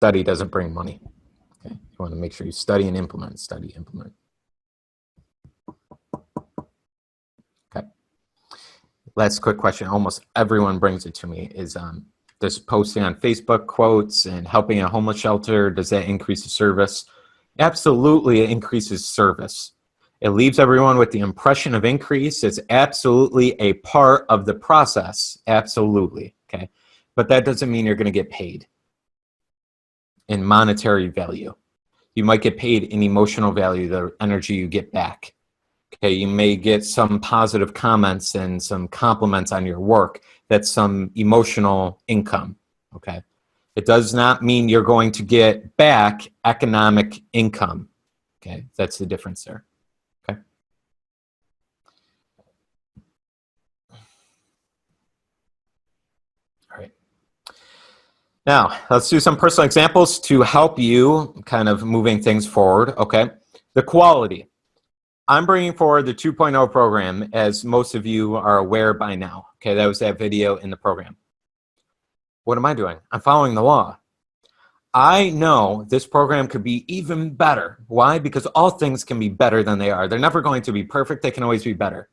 Study doesn't bring money. Okay, you want to make sure you study and implement, study, implement. Okay. Last quick question. Almost everyone brings it to me is does posting on Facebook quotes and helping a homeless shelter, does that increase the service? Absolutely, it increases service. It leaves everyone with the impression of increase. It's absolutely a part of the process. Absolutely. Okay. But that doesn't mean you're going to get paid in monetary value. You might get paid in emotional value, the energy you get back. Okay, you may get some positive comments and some compliments on your work. That's some emotional income. Okay, it does not mean you're going to get back economic income. Okay, that's the difference there. Okay. All right. Now, let's do some personal examples to help you kind of moving things forward, okay? The quality. I'm bringing forward the 2.0 program, as most of you are aware by now. Okay, that was that video in the program. What am I doing? I'm following the law. I know this program could be even better. Why? Because all things can be better than they are. They're never going to be perfect. They can always be better.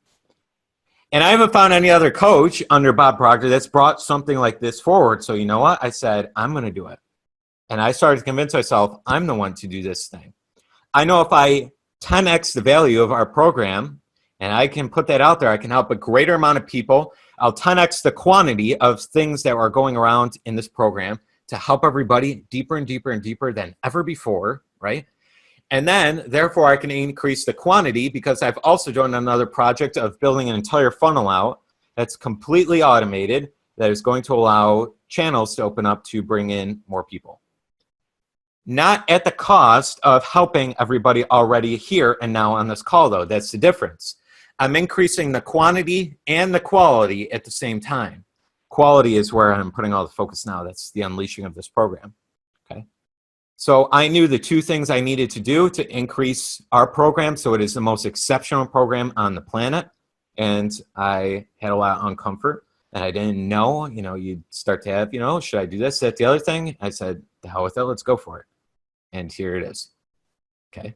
And I haven't found any other coach under Bob Proctor that's brought something like this forward. So you know what? I said, I'm going to do it. And I started to convince myself I'm the one to do this thing. I know if I 10x the value of our program and I can put that out there, I can help a greater amount of people. I'll 10x the quantity of things that are going around in this program to help everybody deeper and deeper and deeper than ever before, right? And then, therefore, I can increase the quantity because I've also done another project of building an entire funnel out that's completely automated that is going to allow channels to open up to bring in more people. Not at the cost of helping everybody already here and now on this call, though. That's the difference. I'm increasing the quantity and the quality at the same time. Quality is where I'm putting all the focus now. That's the unleashing of this program. Okay. So I knew the two things I needed to do to increase our program so it is the most exceptional program on the planet. And I had a lot of uncomfort and I didn't know, you'd start to have, should I do this, that, the other thing? I said, the hell with it, let's go for it. And here it is. Okay.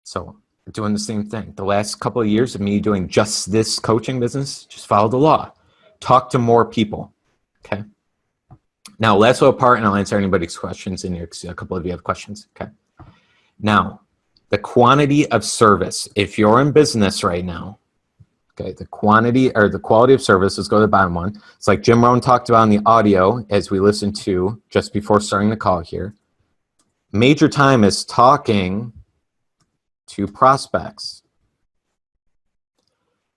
So we're doing the same thing. The last couple of years of me doing just this coaching business, just follow the law. Talk to more people. Okay. Now, last little part, and I'll answer anybody's questions in here. A couple of you have questions. Okay. Now, the quantity of service. If you're in business right now, okay, the quantity or the quality of service, let's go to the bottom one. It's like Jim Rohn talked about in the audio as we listened to just before starting the call here. Major time is talking to prospects.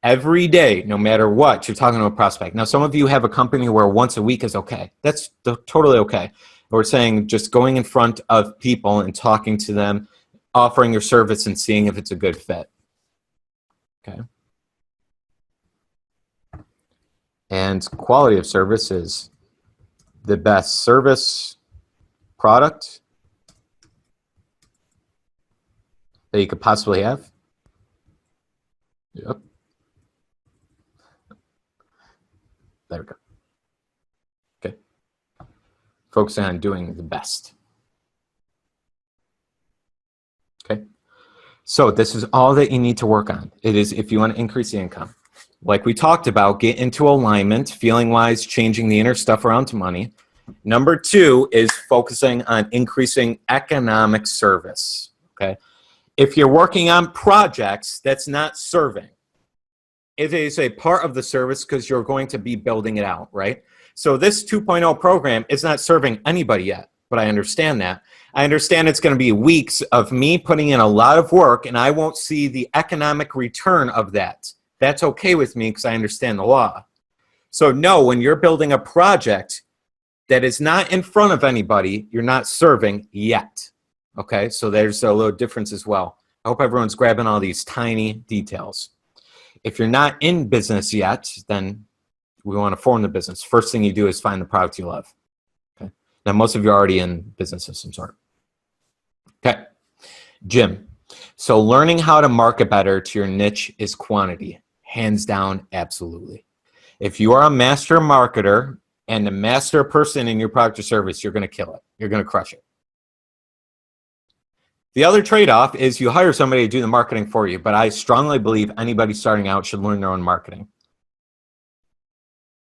Every day, no matter what, you're talking to a prospect. Now, some of you have a company where once a week is okay. That's totally okay. We're saying just going in front of people and talking to them, offering your service and seeing if it's a good fit. Okay. And quality of service is the best service product that you could possibly have. Yep. There we go. Okay. Focusing on doing the best. Okay. So this is all that you need to work on. It is if you want to increase the income. Like we talked about, get into alignment, feeling-wise, changing the inner stuff around to money. Number 2 is focusing on increasing economic service. Okay. If you're working on projects, that's not serving. It is a part of the service because you're going to be building it out, right? So this 2.0 program is not serving anybody yet, but I understand that. I understand it's going to be weeks of me putting in a lot of work and I won't see the economic return of that. That's okay with me because I understand the law. So no, when you're building a project that is not in front of anybody, you're not serving yet. Okay, so there's a little difference as well. I hope everyone's grabbing all these tiny details. If you're not in business yet, then we want to form the business. First thing you do is find the product you love. Okay. Now, most of you are already in business of some sort. Okay. Jim. So learning how to market better to your niche is quantity. Hands down, absolutely. If you are a master marketer and a master person in your product or service, you're going to kill it. You're going to crush it. The other trade-off is you hire somebody to do the marketing for you, but I strongly believe anybody starting out should learn their own marketing.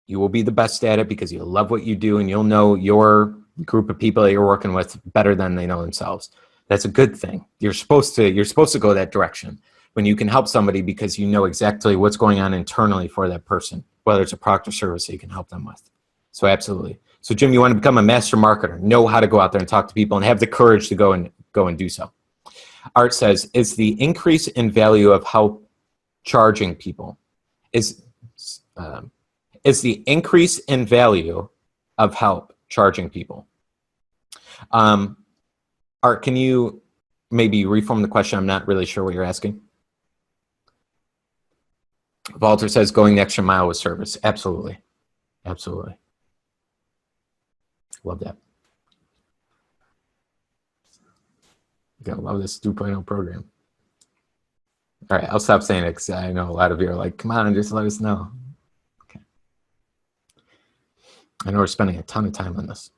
You will be the best at it because you love what you do and you'll know your group of people that you're working with better than they know themselves. That's a good thing. You're supposed to go that direction when you can help somebody because you know exactly what's going on internally for that person, whether it's a Proctor service that you can help them with. So absolutely. So Jim, you want to become a master marketer, know how to go out there and talk to people and have the courage to go and do so. Art says, is the increase in value of help charging people? Is the increase in value of help charging people? Art, can you maybe reform the question? I'm not really sure what you're asking. Walter says, going the extra mile with service. Absolutely. Absolutely. Love that. You're gonna love this 2.0 program. All right, I'll stop saying it because I know a lot of you are like, come on, just let us know. Okay. I know we're spending a ton of time on this.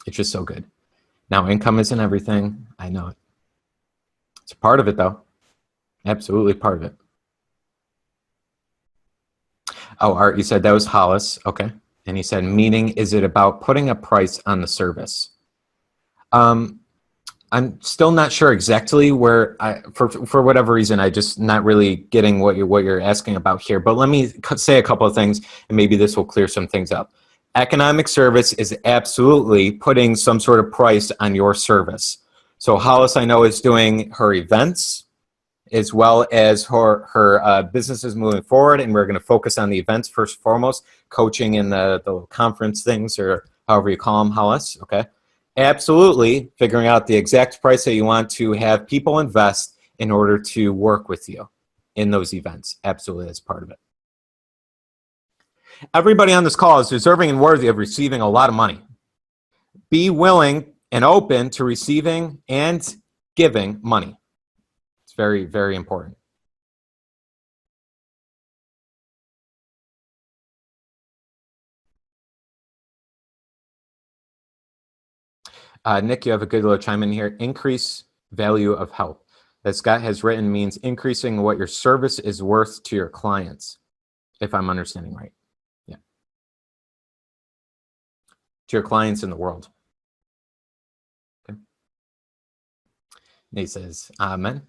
It's just so good. Now, income isn't everything. I know it. It's a part of it, though. Absolutely part of it. Oh, Art, you said that was Hollis. Okay. And he said, meaning, is it about putting a price on the service? I'm still not sure exactly where, for whatever reason, I just not really getting what you're asking about here. But let me say a couple of things, and maybe this will clear some things up. Economic service is absolutely putting some sort of price on your service. So Hollis, I know, is doing her events as well as her businesses moving forward, and we're going to focus on the events first and foremost, coaching and the conference things, or however you call them, Hollis, okay? Absolutely figuring out the exact price that you want to have people invest in order to work with you in those events. Absolutely, that's part of it. Everybody on this call is deserving and worthy of receiving a lot of money. Be willing and open to receiving and giving money. It's very, very important. Nick, you have a good little chime in here. Increase value of help. That Scott has written means increasing what your service is worth to your clients, if I'm understanding right. Yeah. To your clients in the world. Okay. Nate says, amen.